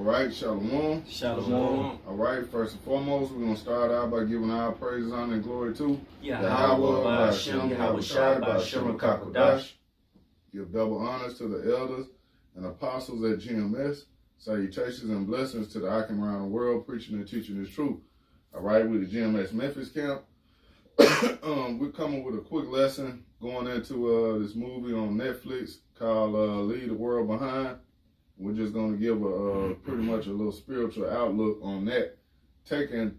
right, Shalom. Shalom. All right, first and foremost, we're going to start out by giving our praises, honor, and glory to Yahweh, Ba'ashem, Yahweh Shai, Ba'ashem, Kakodash. Give double honors to the elders and apostles at GMS. Salutations and blessings to the Akim around the world, preaching and teaching this truth. All right, with the GMS Memphis camp. We're coming with a quick lesson going into this movie on Netflix called Leave the World Behind. We're just going to give a pretty much a little spiritual outlook on that, taking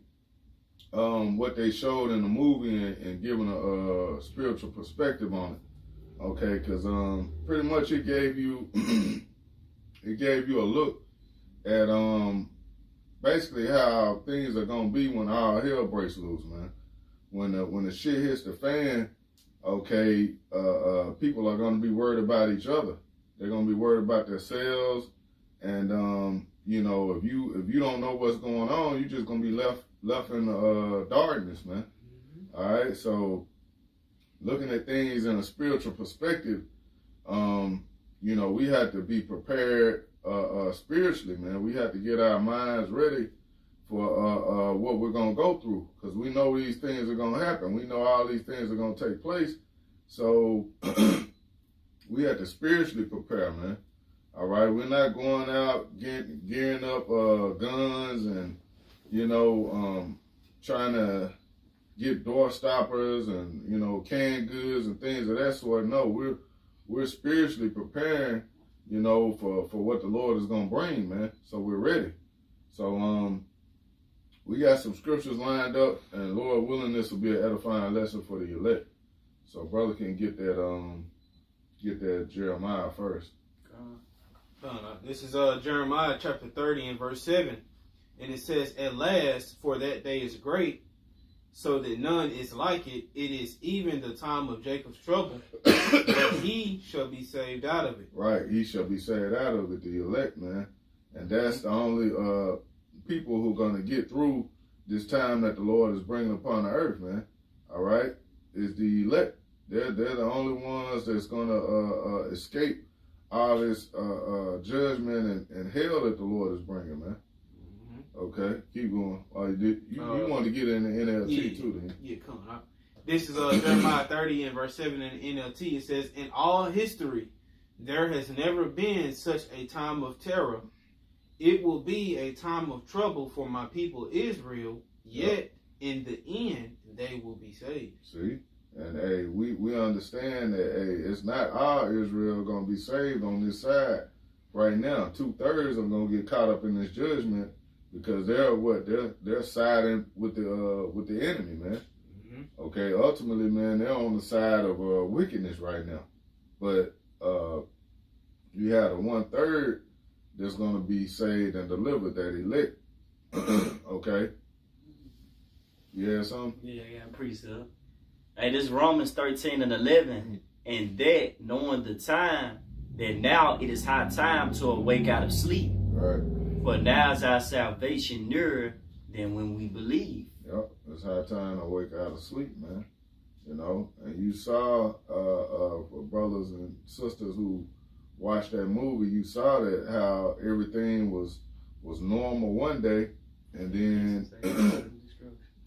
what they showed in the movie and giving a spiritual perspective on it. Okay, because pretty much it gave you a look at basically how things are going to be when all hell breaks loose, man. When the shit hits the fan, okay, people are going to be worried about each other. They're going to be worried about themselves, and you know, if you don't know what's going on, you're just going to be left in the darkness, man. All right, so looking at things in a spiritual perspective, you know, we have to be prepared spiritually, man. We have to get our minds ready for what we're going to go through, because we know these things are going to happen. We know all these things are going to take place, so we have to spiritually prepare, man. All right, we're not going out gearing up guns and, you know, trying to get door stoppers and, you know, canned goods and things of that sort. No, we're spiritually preparing, you know, for what the Lord is going to bring, man. So we're ready. So we got some scriptures lined up, and Lord willing, this will be an edifying lesson for the elect. So brother can get that Jeremiah first. This is Jeremiah chapter 30 and verse 7. And it says, "At last, for that day is great, so that none is like it. It is even the time of Jacob's trouble, but he shall be saved out of it." Right, he shall be saved out of it, the elect, man. And that's the only people who are going to get through this time that the Lord is bringing upon the earth, man. All right, is the elect. They're the only ones that's going to escape all this judgment and hell that the Lord is bringing, man. Okay, keep going. You want to get in the NLT too, then? Yeah, come on. This is Jeremiah 30 and verse 7 in the NLT. It says, "In all history, there has never been such a time of terror. It will be a time of trouble for my people Israel, yet in the end, they will be saved." See? And hey, we understand that hey, it's not all Israel gonna be saved on this side right now. 2/3 are gonna get caught up in this judgment because they're siding with the enemy, man. Okay, ultimately, man, they're on the side of wickedness right now. But you have the 1/3 that's gonna be saved and delivered, that elect. Okay. You have something? Yeah, I got a precept. Hey, this Romans 13 and 11, and that knowing the time, that now it is high time to awake out of sleep. Right. For now is our salvation nearer than when we believe. Yep, it's high time to wake out of sleep, man. You know, and you saw for brothers and sisters who watched that movie, you saw that how everything was normal one day, and then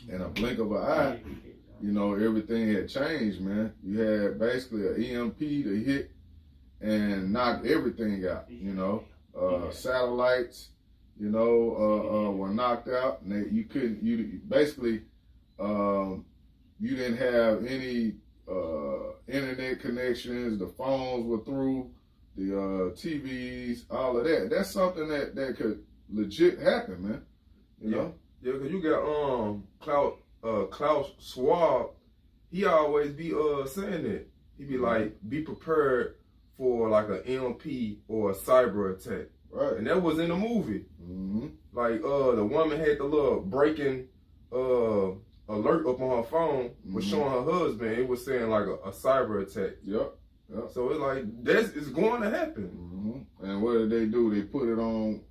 in a blink of an eye, you know, everything had changed, man. You had basically an EMP to hit and knock everything out, you know. Satellites, you know, were knocked out, and you basically, you didn't have any internet connections, the phones were through, the TVs, all of that. That's something that could legit happen, man, you know. Yeah, because you got Klaus Schwab, he always be saying that. He be like, be prepared for like an EMP or a cyber attack. Right. And that was in the movie. Like the woman had the little breaking alert up on her phone, was showing her husband. It was saying like a cyber attack. Yep. So it's like it's going to happen. And what did they do? They put it on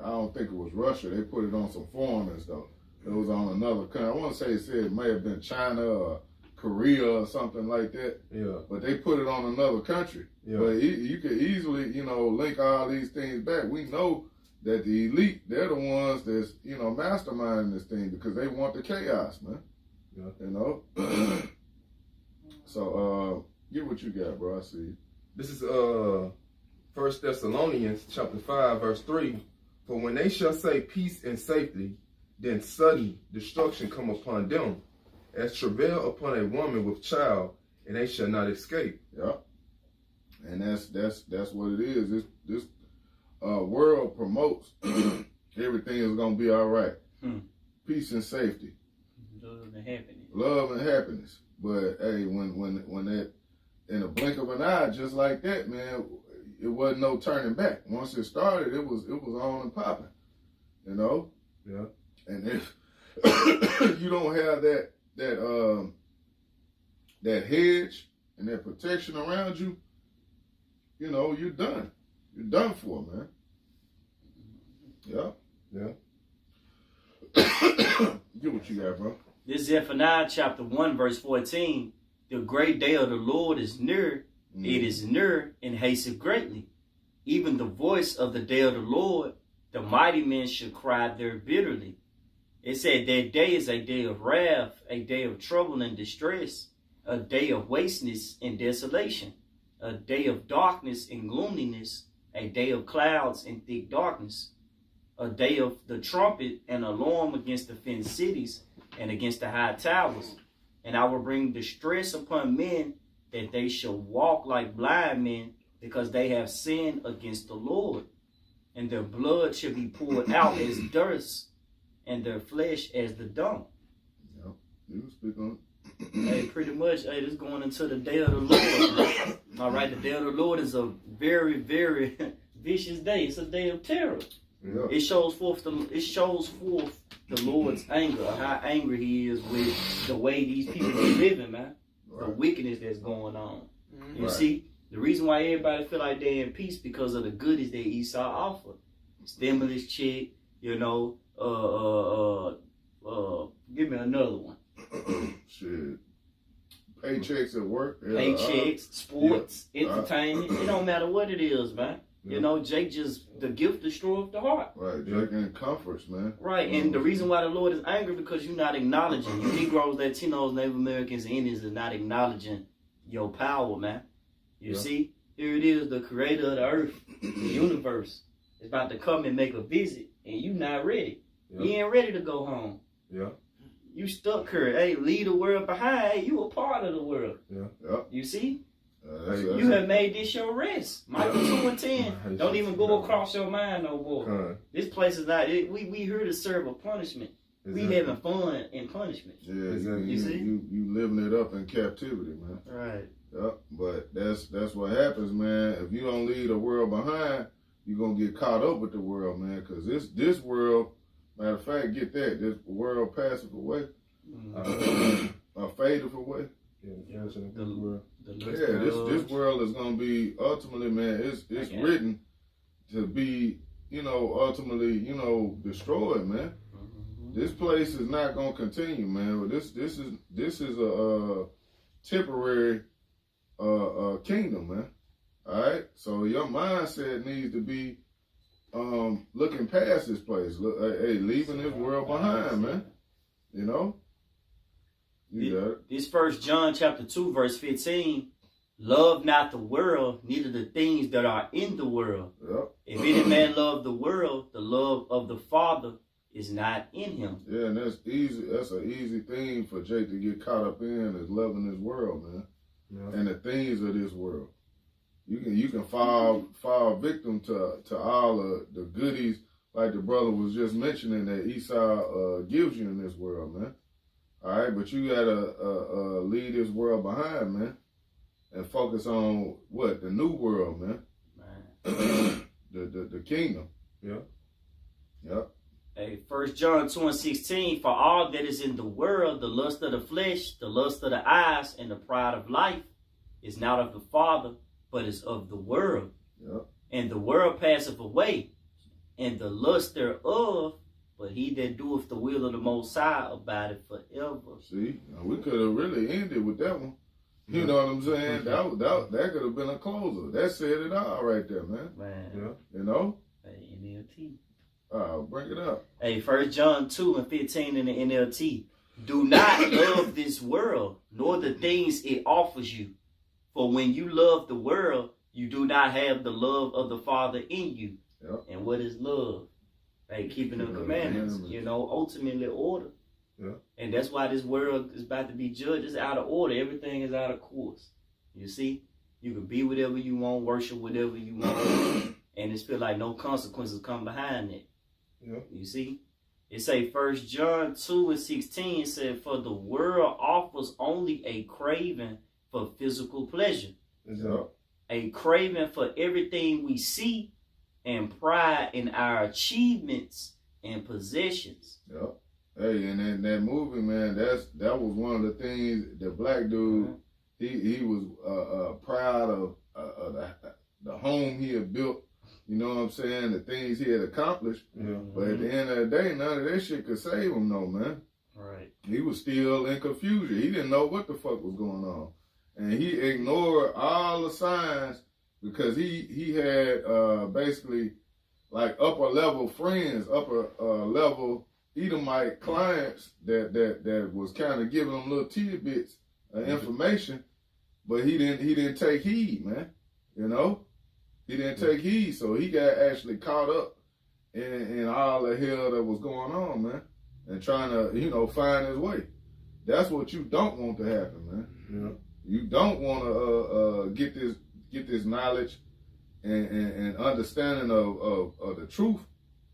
I don't think it was Russia. They put it on some foreigners though. It was on another country. I want to say it may have been China or Korea or something like that. Yeah. But they put it on another country. Yeah. But you could easily, link all these things back. We know that the elite, they're the ones that's, masterminding this thing because they want the chaos, man. Yeah. So, get what you got, bro. I see you. This is 1 Thessalonians chapter 5, verse 3. For when they shall say peace and safety, then sudden destruction come upon them, as travail upon a woman with child, and they shall not escape. Yeah. And that's what it is. This world promotes everything is gonna be all right. Peace and safety. Love and happiness. Love and happiness. But hey, when that in a blink of an eye, just like that, man, it wasn't no turning back. Once it started, it was on and popping. Yeah. And if you don't have that hedge and that protection around you, you're done. You're done for, man. Yeah. Yeah. Get what you got, bro. This is Zephaniah chapter 1, verse 14. The great day of the Lord is near. It is near and hasteth greatly. Even the voice of the day of the Lord, the mighty men shall cry there bitterly. It said that day is a day of wrath, a day of trouble and distress, a day of wasteness and desolation, a day of darkness and gloominess, a day of clouds and thick darkness, a day of the trumpet and alarm against the fenced cities and against the high towers. And I will bring distress upon men, that they shall walk like blind men, because they have sinned against the Lord. And their blood shall be poured out as dust, and their flesh as the dung. Yeah, you can speak on it. Hey, pretty much, this is going into the day of the Lord. All right, the day of the Lord is a very, very vicious day. It's a day of terror. Yeah. It shows forth the Lord's anger, how angry He is with the way these people are living, man. Right. The wickedness that's going on. You Right. see, the reason why everybody feel like they're in peace because of the goodies that Esau offered. Stimulus check, give me another one. Shit. Paychecks at work. Paychecks, sports, entertainment. It don't matter what it is, man. Yeah. Jake just, the gift destroyeth the heart. Right, Jake and comforts, man. Right, and the reason why the Lord is angry because you're not acknowledging. You Negroes, Latinos, Native Americans, and Indians are not acknowledging your power, man. You see, here it is, the creator of the earth, the universe, is about to come and make a visit, and you not ready. Yeah. You ain't ready to go home. Yeah. You stuck here. Hey, leave the world behind. Hey, you a part of the world. Yeah. You see? That's You have made this your rest. Michael 2:10. Don't even go across your mind no more. This place is not. We here to serve a punishment. We having fun in punishment. Yeah, Exactly. You see? you living it up in captivity, man. Right. Yep. But that's what happens, man. If you don't leave the world behind, you're gonna get caught up with the world, man. Cause this world, matter of fact, get that, this world passeth away, fadeth away. Yeah, This world is gonna be ultimately, man. It's written to be, ultimately, destroyed, man. This place is not gonna continue, man. But this is a temporary kingdom, man. All right. So your mindset needs to be looking past this place. Leaving this world behind, man. You got it. This 1 John chapter 2, verse 15. Love not the world, neither the things that are in the world. Yep. If any man love the world, the love of the Father is not in him. Yeah, and that's easy. That's an easy thing for Jake to get caught up in, is loving this world, man, and the things of this world. You can fall victim to all of the goodies, like the brother was just mentioning, that Esau gives you in this world, man. All right, but you gotta leave this world behind, man, and focus on what? The new world, man. the kingdom. Yeah. Yep. Hey, 1 John 2:16, for all that is in the world, the lust of the flesh, the lust of the eyes, and the pride of life, is not of the Father, but is of the world. Yep. And the world passeth away, and the lust thereof, but he that doeth the will of the Most High abideth forever. See, we could have really ended with that one. You know what I'm saying? That could have been a closer. That said it all right there, man. Man. You know? Hey, NLT. Bring it up. Hey, 1 John 2:15 in the NLT. Do not love this world, nor the things it offers you. For when you love the world, you do not have the love of the Father in you. Yep. And what is love? Hey, keeping the commandments, ultimately order. Yeah. And that's why this world is about to be judged. It's out of order. Everything is out of course. You see? You can be whatever you want, worship whatever you want, and it's feel like no consequences come behind it. Yeah. You see? It say 1 John 2:16 said, for the world offers only a craving for physical pleasure. Exactly. A craving for everything we see and pride in our achievements and possessions. Yep. Hey, and in that movie, man, that was one of the things the black dude, he was proud of the home he had built. You know what I'm saying? The things he had accomplished. Yeah. But at the end of the day, none of that shit could save him, no, man. Right. He was still in confusion. He didn't know what the fuck was going on. And he ignored all the signs because he had basically like upper level friends, upper level Edomite clients that was kind of giving him little tidbits of information, but he didn't take heed, man. You know, he didn't take heed, so he got actually caught up in all the hell that was going on, man, and trying to find his way. That's what you don't want to happen, man. Yeah. You don't want to get this knowledge and understanding of the truth,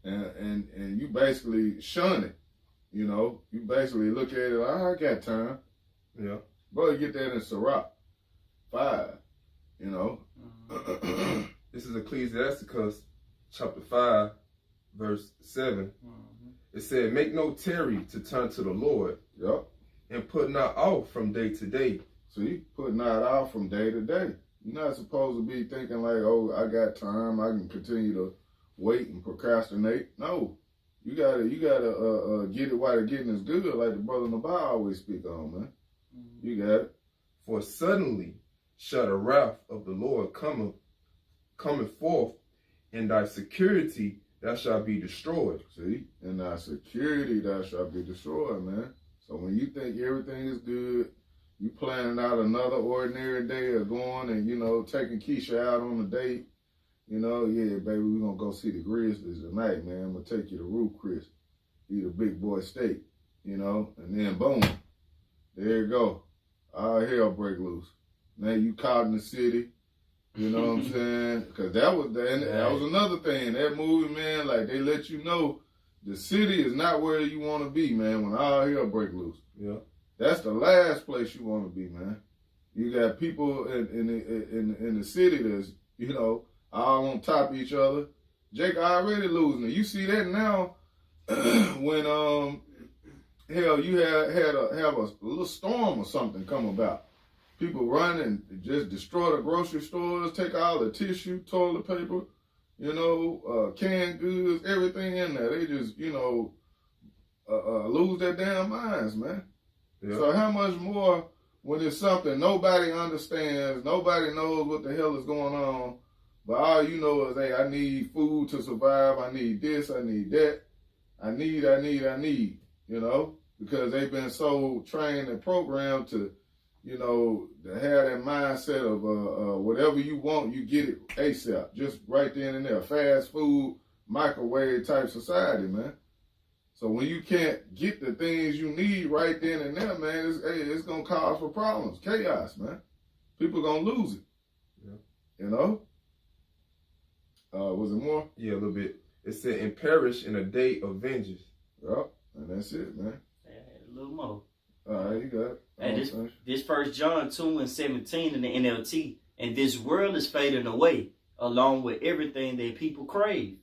and you basically shun it. You basically look at it like, I got time. Yeah. Brother, get that in Sirach 5. This is Ecclesiasticus chapter 5, verse 7. It said, make no tarry to turn to the Lord. Yep. And put not off from day to day. See, putting that out from day to day. You're not supposed to be thinking like, oh, I got time, I can continue to wait and procrastinate. No, you gotta get it while the getting is good, like the brother Nabai always speak on, man. You got it. For suddenly shall the wrath of the Lord cometh forth, and thy security thou shalt be destroyed. See, and thy security thou shalt be destroyed, man. So when you think everything is good, you planning out another ordinary day of going and, taking Keisha out on a date. Yeah, baby, we're going to go see the Grizzlies tonight, man. I'm going to take you to Ruth Chris, eat a big boy steak, and then boom, there you go. All hell break loose. Now you caught in the city, you know what I'm saying? Because that was another thing. That movie, man, like they let you know the city is not where you want to be, man, when all hell break loose. Yeah. That's the last place you want to be, man. You got people in the city that's, all on top of each other. Jake already losing it. You see that now when you have a little storm or something come about. People run and just destroy the grocery stores, take all the tissue, toilet paper, canned goods, everything in there. They just, lose their damn minds, man. Yeah. So how much more when it's something nobody understands, nobody knows what the hell is going on, but all you know is, hey, I need food to survive, I need this, I need that, I need, because they've been so trained and programmed to, to have that mindset of whatever you want, you get it ASAP, just right then and there, fast food, microwave type society, man. So when you can't get the things you need right then and there, man, it's going to cause for problems, chaos, man. People going to lose it. Yeah. Was it more? Yeah, a little bit. It said, and perish in a day of vengeance. Yep, and that's it, man. A little more. All right, you got it. And this 1 John 2:17 in the NLT, and this world is fading away along with everything that people crave.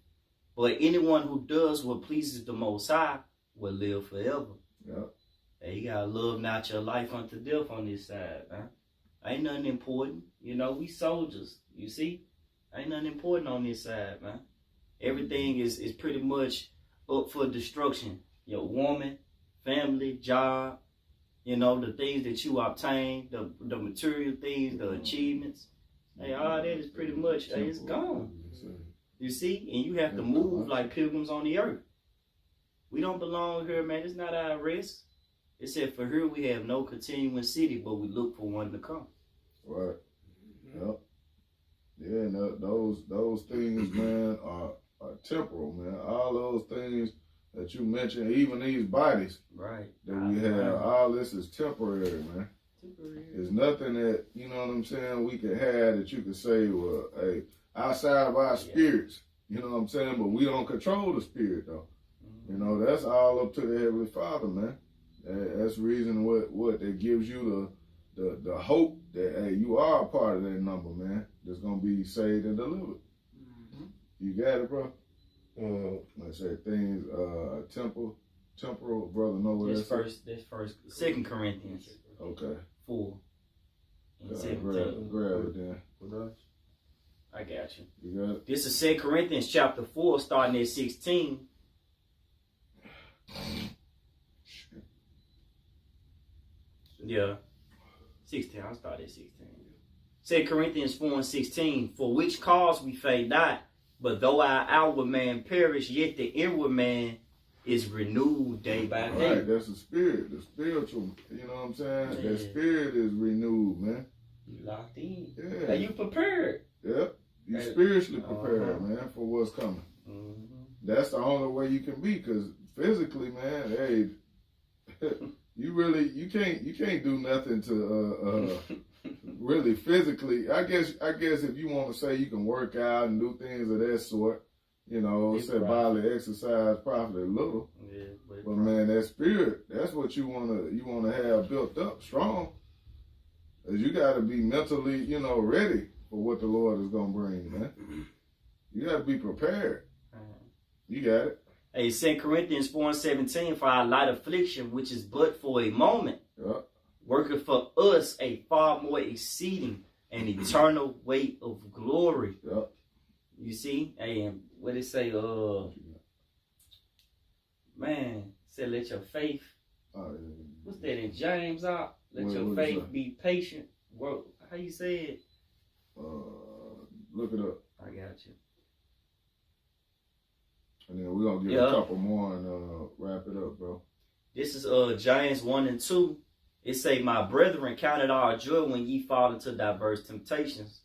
But anyone who does what pleases the Most High will live forever. Yep. Hey, you gotta love not your life unto death on this side, man. Ain't nothing important. We soldiers, you see? Ain't nothing important on this side, man. Everything is pretty much up for destruction. Your woman, family, job, you know, the things that you obtain, the material things, the achievements. Hey, all that is pretty much, hey, it's gone. You see? And you have to move like pilgrims on the earth. We don't belong here, man. It's not our rest. It said, for here we have no continuing city, but we look for one to come. Right. Yep. Yeah, and those things, man, are temporal, man. All those things that you mentioned, even these bodies Right. that we have, all this is temporary, man. There's nothing that, you know what I'm saying, we can have that you can say, well, hey, outside of our spirits, you know what I'm saying, but we don't control the spirit, though. You know, that's all up to the Heavenly Father, man. That's the reason what that gives you the hope that, hey, you are a part of that number, man, that's going to be saved and delivered. You got it, bro? Like I said, things, temporal, brother, know what This first, 2 Corinthians. Okay. 4. And 17. Grab it then. I got you. You got it? This is 2 Corinthians chapter 4, starting at 16. Yeah. 16. I'll start at 16. 2 Corinthians 4 and 16. For which cause we fade not, but though our outward man perish, yet the inward man is renewed day by day. Right, that's the spirit, the spiritual, you know what I'm saying? Yeah. That spirit is renewed, man. You locked in. Yeah. Are you prepared? Yep. You Hey. spiritually prepared, man, for what's coming. That's the only way you can be, because physically, man, hey, you can't do nothing to really physically. I guess if you want to say you can work out and do things of that sort, you know, say bodily exercise profit a little. Yeah, but man, that spirit, that's what you wanna have built up strong. Cause you gotta be mentally, you know, ready for what the Lord is gonna bring, man. You gotta be prepared. You got it. Hey, 2 Corinthians 4 and 17, for our light affliction, which is but for a moment, worketh for us a far more exceeding and eternal weight of glory. You see? Hey, and what it say? Man, said let your faith. What's that in James? Let your faith be patient. Well, how you say it? Look it up. I got you. And then we're gonna give a couple more and wrap it up, bro. This is James 1 and 2. It say, my brethren, count it all joy when ye fall into diverse temptations,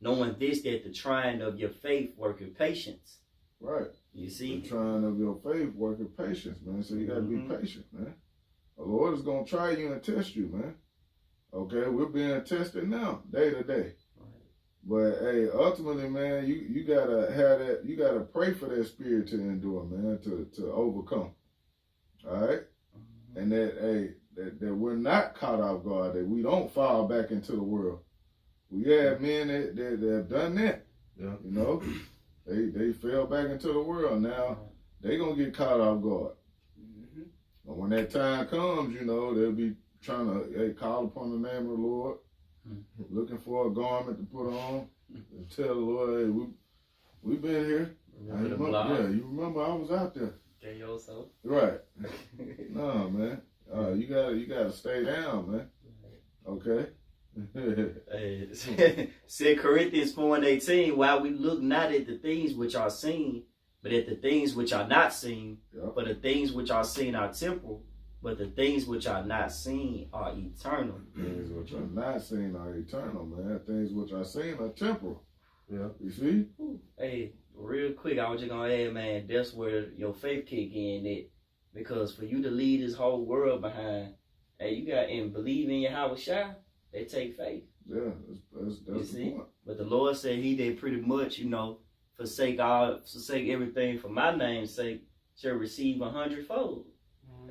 knowing this, that the trying of your faith worketh patience. Right. You see? The trying of your faith worketh patience, man. So you gotta be patient, man. The Lord is gonna try you and test you, man. Okay, we're being tested now, day to day. But hey, ultimately, man, you gotta have that. You gotta pray for that spirit to endure, man, to overcome. All right, and that that we're not caught off guard, that we don't fall back into the world. We have men that have done that. Yeah, you know, they fell back into the world. Now they gonna get caught off guard. But when that time comes, you know, they'll be trying to call upon the name of the Lord. Looking for a garment to put on and tell the Lord, hey, we've been here. You remember I was out there. Right. No, man. You gotta stay down, man. Okay. 2 Corinthians 4 and 18, while we look not at the things which are seen, but at the things which are not seen, for the things which are seen are temporal, but the things which are not seen are eternal. Things which are not seen are eternal, man. Things which are seen are temporal. Yeah. You see? Hey, real quick, I was just gonna add, man, that's where your faith kick in at. Because for you to leave this whole world behind, hey, you got and believe in Yahweh Shai, they take faith. Yeah, that's the point. But the Lord said he did pretty much, you know, forsake everything for my name's sake, shall receive 100-fold.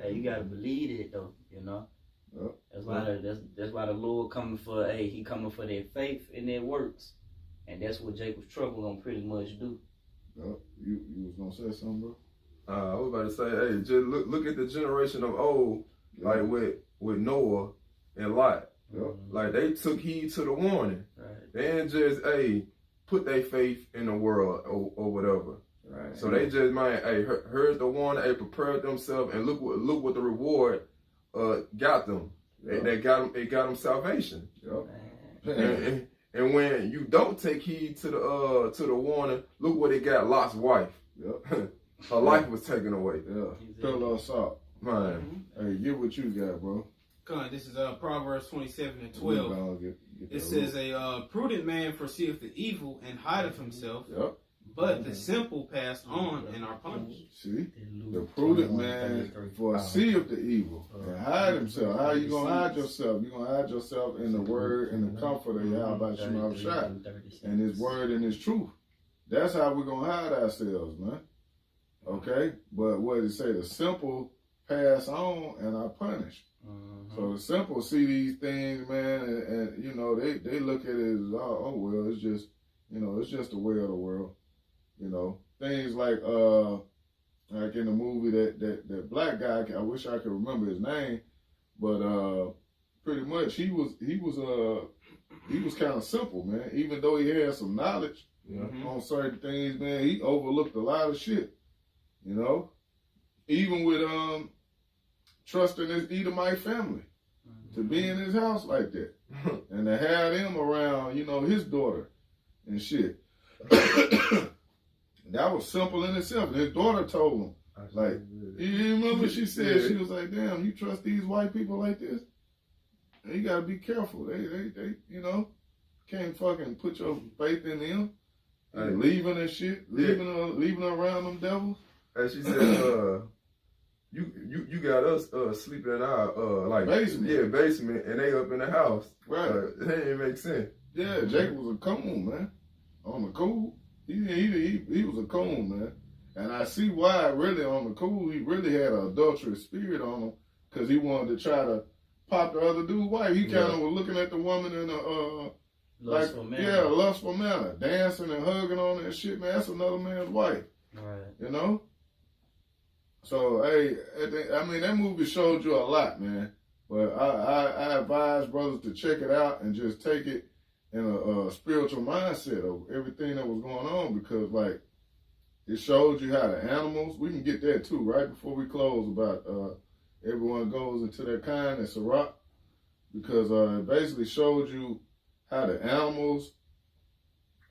Hey, you gotta believe it though, you know. Yep. That's why the Lord coming for he coming for their faith and their works. And that's what Jacob's trouble gonna pretty much do. Yep. You was gonna say something, bro? I was about to say, hey, just look at the generation of old, like with Noah and Lot. Yep. Like they took heed to the warning. Right. They didn't just put their faith in the world or whatever. Right. So they just, man, hey, heard the warning, hey, prepared themselves, and look what the reward got them. Yep. They got them salvation. Yep. And when you don't take heed to the warning, look what it got Lot's wife. Yep. Her life was taken away. Yeah. Pillow of salt. Man. Hey, get what you got, bro. Come on, this is Proverbs 27:12. It says, a prudent man foreseeth the evil and hideth himself, Yep. but the simple pass on and are punished. See? The prudent man foreseeth the evil and hide himself. How you gonna hide yourself? You're gonna hide yourself in the word and the comfort of Yahweh Shema Shai and his word and his truth. That's how we're gonna hide ourselves, man. Okay? But what did it say? The simple pass on and are punished. So the simple see these things, man, and you know, they look at it as, oh well, it's just, you know, it's just the way of the world. You know, things like in the movie that black guy, I wish I could remember his name, but pretty much he was kind of simple, man. Even though he had some knowledge on certain things, man, he overlooked a lot of shit. You know, even with trusting his Edomite family to be in his house like that and to have them around, you know, his daughter and shit. That was simple in itself. His daughter told him, like, you remember she said, she was like, damn, you trust these white people like this? And you gotta be careful. They you know, can't fucking put your faith in them. Leaving and shit, leaving her around them devils. And she said, you got us sleeping in our like basement. Basement, and they up in the house. Right. That didn't make sense. Yeah, Jake was a coon, man. On the cool. He was a coon, man. And I see why really on the cool he really had an adulterous spirit on him, because he wanted to try to pop the other dude's wife. He kind of was looking at the woman in a lustful manner, dancing and hugging on her and shit, man. That's another man's wife. Right. You know? So, hey, I mean, that movie showed you a lot, man. But I advise brothers to check it out and just take it in a spiritual mindset of everything that was going on, because, like, it showed you how the animals, we can get that too, right before we close, about everyone goes into their kind and Sirach, because it basically showed you how the animals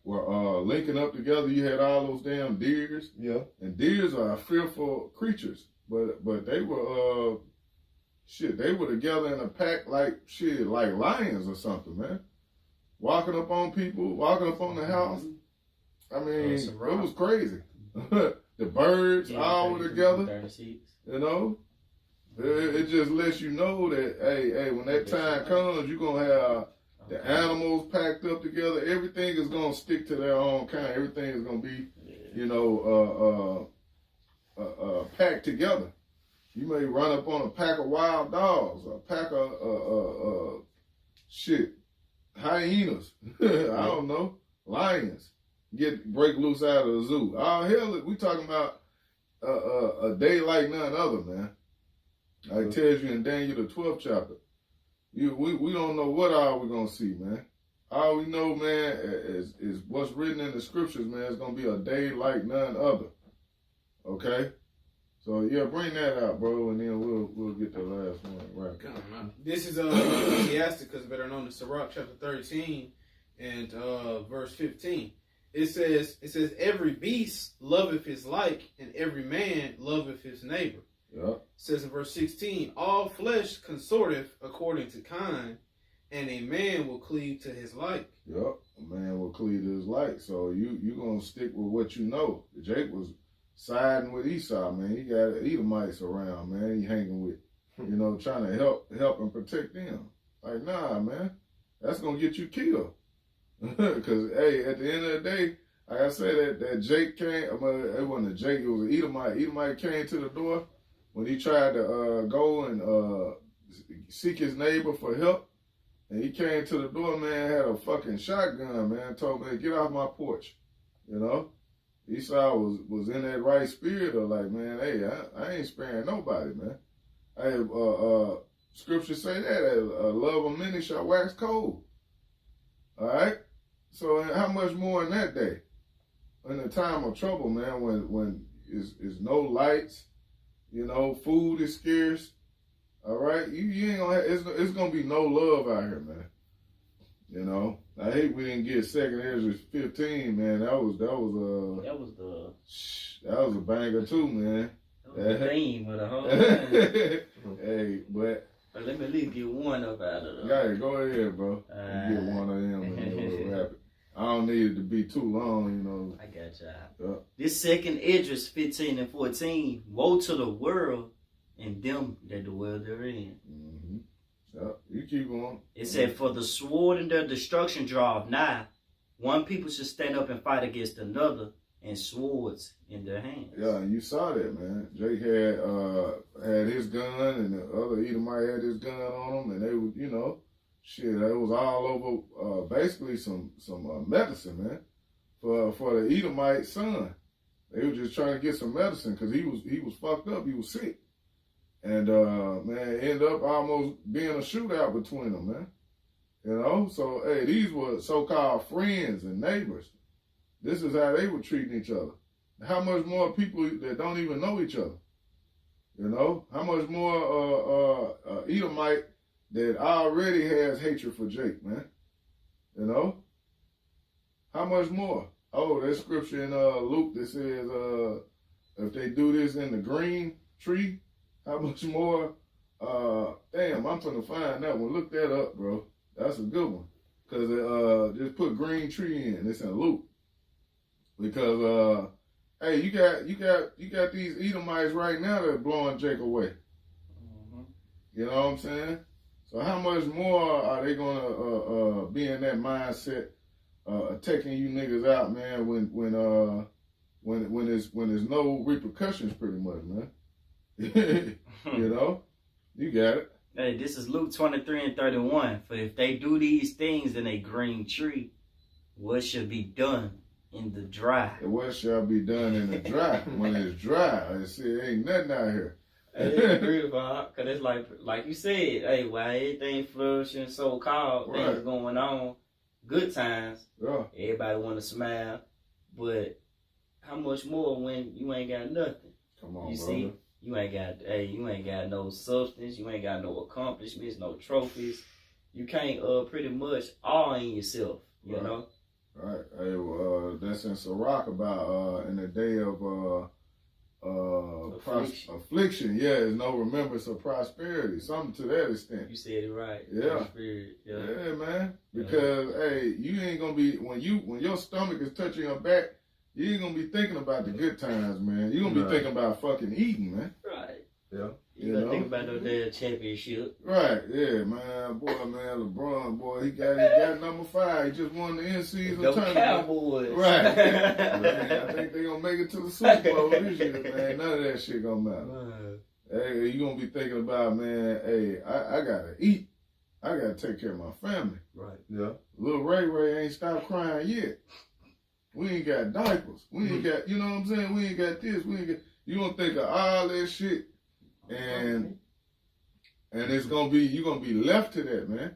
were linking up together. You had all those damn deers. Yeah. And deers are fearful creatures. But they were they were together in a pack like lions or something, man. Walking up on people, walking up on the house. I mean, it was crazy. The birds all were together. You know? It just lets you know that, hey, when that time comes, you're going to have the animals packed up together. Everything is going to stick to their own kind. Everything is going to be, you know, packed together. You may run up on a pack of wild dogs, a pack of hyenas. I don't know, lions. Break loose out of the zoo. Oh hell, we talking about a day like none other, man. It tells you in Daniel the 12th chapter. We don't know what all we're gonna see, man. All we know, man, is what's written in the scriptures, man. It's gonna be a day like none other. Okay? So yeah, bring that out, bro, and then we'll get the last one. Right. This is Ecclesiasticus, better known as Sirach, chapter 13 and verse 15. It says every beast loveth his like, and every man loveth his neighbor. Yep. It says in verse 16, all flesh consorteth according to kind, and a man will cleave to his like. Yep, a man will cleave to his like. So you gonna stick with what you know. Jake was siding with Esau, man. He got Edomites around, man. He hanging with, you know, trying to help and protect them. Like, nah, man, that's gonna get you killed. Because, hey, at the end of the day, like I said, that Jake came, it wasn't a Jake, it was an Edomite. Edomite came to the door when he tried to go and seek his neighbor for help. And he came to the door, man, had a fucking shotgun, man, told me, get off my porch, you know? Esau was in that right spirit of like, man, hey, I ain't sparing nobody, man. Hey, scriptures say that, love of many shall wax cold. All right? So how much more in that day? in a time of trouble, man, when is no lights, you know, food is scarce. All right, you ain't gonna have, it's gonna be no love out here, man. You know, I hate we didn't get 2 Ezra 15, man. That was a banger too, man. That was the theme of the whole thing. Hey, but let me at least get one up out of them. yeah, go ahead, bro. Get one of them and we'll wrap it. I don't need it to be too long, you know. I got y'all. This 2 Esdras 15 and 14. Woe to the world and them that dwell therein. Mm-hmm. Yeah, you keep going. It said, for the sword and their destruction draweth nigh. One people should stand up and fight against another, and swords in their hands. Yeah, you saw that, man. Jake had his gun, and the other Edomite had his gun on him, and they were, you know, shit, it was all over, basically some medicine, man, for the Edomite son. They were just trying to get some medicine because he was fucked up, he was sick. And, man, it ended up almost being a shootout between them, man. You know? So, hey, these were so-called friends and neighbors. This is how they were treating each other. How much more people that don't even know each other? You know? How much more Edomite that already has hatred for Jake, man? You know? How much more? Oh, there's scripture in Luke that says if they do this in the green tree, how much more? Damn, I'm trying to find that one. Look that up, bro. That's a good one. Because just put green tree in. It's in Luke. Because hey, you got these Edomites right now that are blowing Jake away. Mm-hmm. You know what I'm saying? So how much more are they gonna be in that mindset, taking you niggas out, man? When there's no repercussions, pretty much, man. You know, you got it. Hey, this is Luke 23 and 31. For if they do these things in a green tree, what should be done in the dry? And what shall be done in the dry? When it's dry, I see ain't nothing out here. Hey, it's beautiful, because it's like you said, hey, while everything flourishing, so-called, right, things going on, good times, yeah, everybody want to smile, but how much more when you ain't got nothing? Come on, you brother. See, you ain't got no substance, you ain't got no accomplishments, no trophies. You can't pretty much all in yourself, you right, know? Right. Hey, that's in Sirach about in the day of affliction. Yeah, there's no remembrance of prosperity. Something to that extent. You said it right. Yeah. Yeah. Yeah, man. Because hey, you ain't gonna be when your stomach is touching your back, you ain't gonna be thinking about the good times, man. You gonna be thinking about fucking eating, man. Right. Yeah. You gotta think about no damn championship. Right, yeah, man. Boy, man, LeBron, boy, he got number 5. He just won the in-season tournament. Cowboys. Right. I think they gonna make it to the Super Bowl this year, man. None of that shit gonna matter. Hey, you gonna be thinking about, man, hey, I gotta eat. I gotta take care of my family. Right. Yeah. Little Ray ain't stopped crying yet. We ain't got diapers. We ain't got, you know what I'm saying? We ain't got this. We ain't got, you gonna think of all that shit. And it's gonna be, you're gonna be left to that, man.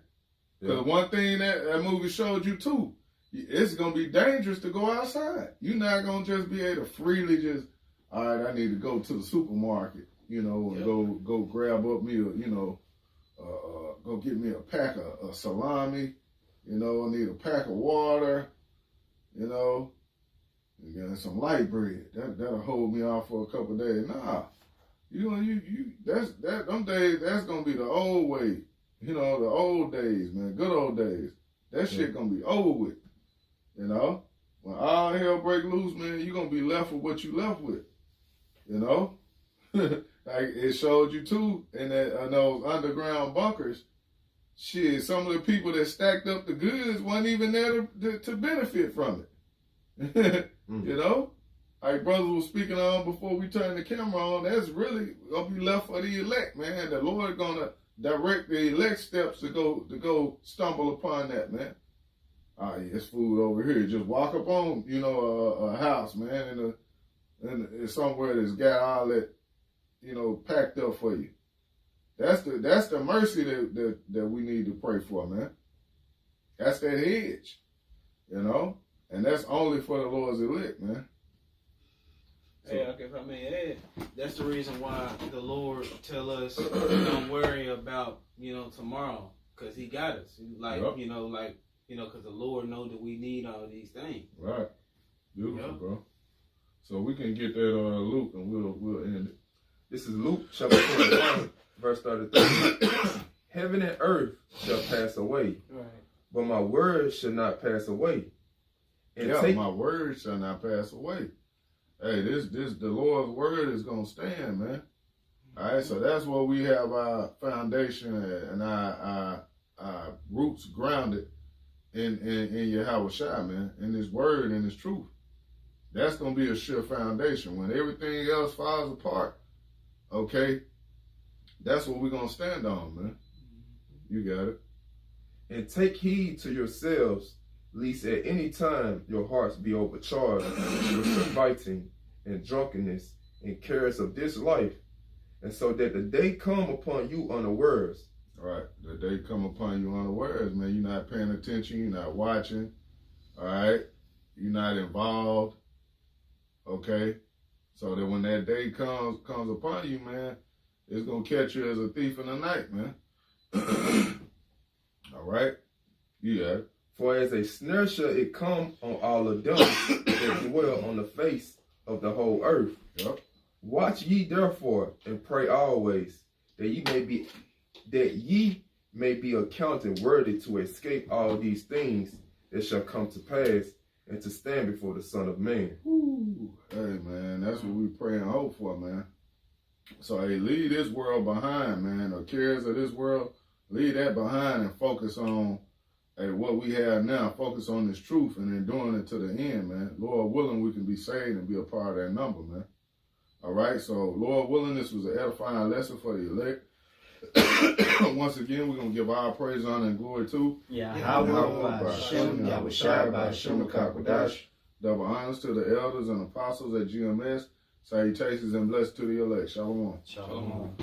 Because one thing that movie showed you too, it's gonna be dangerous to go outside. You're not gonna just be able to freely just, all right, I need to go to the supermarket, you know, and go grab up me a, you know, go get me a pack of salami, you know, I need a pack of water, you know, and some light bread. That'll hold me off for a couple of days. Nah. Them days, that's gonna be the old way. You know, the old days, man, good old days. That shit gonna be over with. You know? When all hell break loose, man, you gonna be left with what you left with. You know? Like it showed you too in those underground bunkers. Shit, some of the people that stacked up the goods weren't even there to benefit from it. You know? Like brothers was speaking on before we turned the camera on, that's really gonna be left for the elect, man. The Lord gonna direct the elect steps to go stumble upon that, man. Ah, it's food over here. Just walk up on, you know, a house, man, and somewhere that's got all that, you know, packed up for you. That's the mercy that we need to pray for, man. That's that hedge, you know. And that's only for the Lord's elect, man. Hey, okay, if I may add, that's the reason why the Lord tell us don't worry about, tomorrow, because he got us. Like, Yep. Because the Lord know that we need all these things. Right. Beautiful, Yep. bro. So we can get that Luke, and we'll end it. This is Luke chapter 21, verse 33. Heaven and earth shall pass away, Right. but my words shall not pass away. And Yeah, take my word shall not pass away. Hey, this the Lord's word is gonna stand, man. All right, so that's where we have our foundation and our roots grounded in Yahweh Shai, man, in His word and His truth. That's gonna be a sure foundation. When everything else falls apart, okay, that's what we're gonna stand on, man. You got it. And take heed to yourselves, lest at any time your hearts be overcharged with fighting and drunkenness and cares of this life, and so that the day come upon you unawares. All right, the day come upon you unawares, man. You're not paying attention. You're not watching. All right, you're not involved. Okay, so that when that day comes upon you, man, it's gonna catch you as a thief in the night, man. All right, you got it. For as a snare shall it come on all of them that dwell on the face of the whole earth. Yep. Watch ye therefore and pray always, that ye may be accounted worthy to escape all these things that shall come to pass, and to stand before the Son of Man. Ooh. Hey, man, that's what we pray and hope for, man. So, hey, leave this world behind, man. The cares of this world, leave that behind and focus on what we have now. Focus on this truth and then doing it to the end, man. Lord willing, we can be saved and be a part of that number, man. All right, so Lord willing, this was an edifying lesson for the elect. Once again, we're going to give our praise, honor, and glory to double honors to the elders and apostles at GMS. Salutations and blessings to the elect. Shalom. Shalom.